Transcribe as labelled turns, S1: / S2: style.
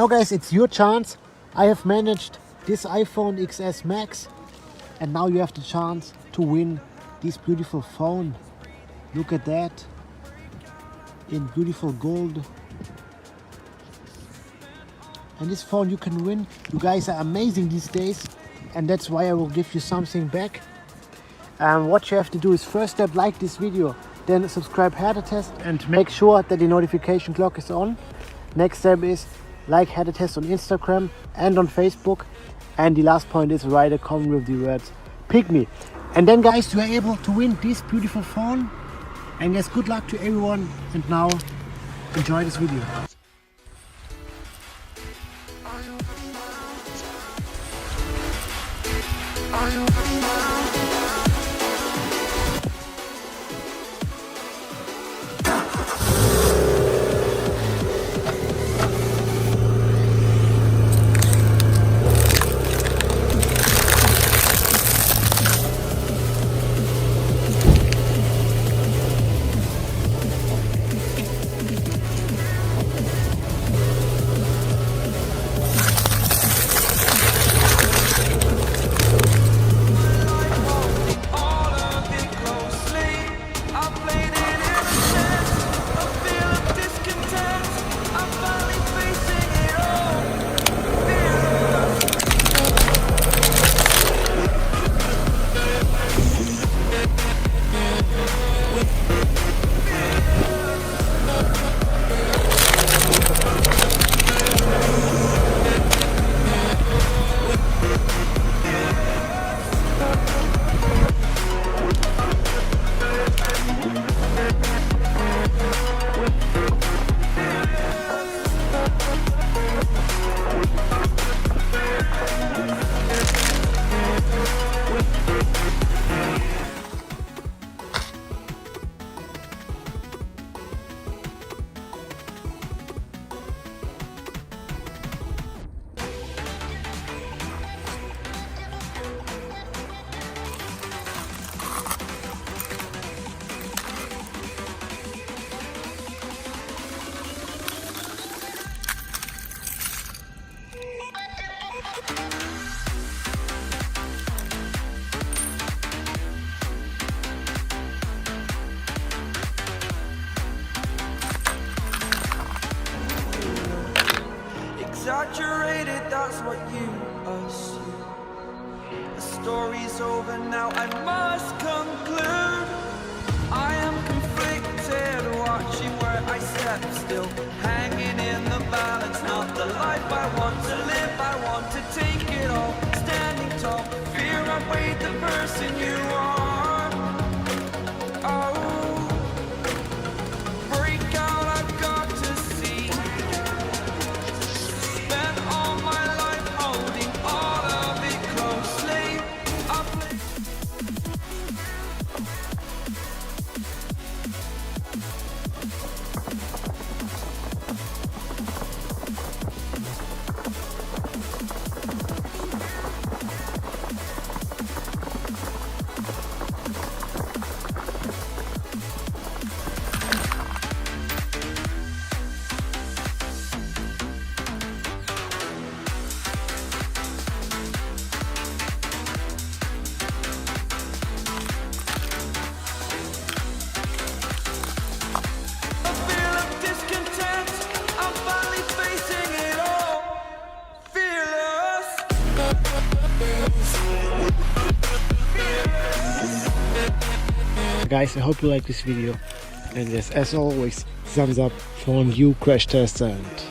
S1: Now guys, it's your chance. I have managed this iPhone XS Max, and now you have the chance to win this beautiful phone. Look at that, in beautiful gold. And this phone you can win. You guys are amazing these days, and that's why I will give you something back. What you have to do is, first step, like this video, then subscribe Test and make sure that the notification clock is on. Next step is like Test on Instagram and on Facebook. And the last point is write a comment with the words "pick me." And then guys, you are able to win this beautiful phone. And yes, good luck to everyone. And now enjoy this video.
S2: Exaggerated, that's what you assume. The story's over now, I must conclude. I am conflicted, watching where I step still, hanging in the balance. Not the life I want to live, I want to take it all. Standing tall, fear I weighed the person you are. Oh, break out, I've got to see. Spent all my life holding all of it closely.
S1: Guys, I hope you like this video, and yes, as always, thumbs up for new crash tester, and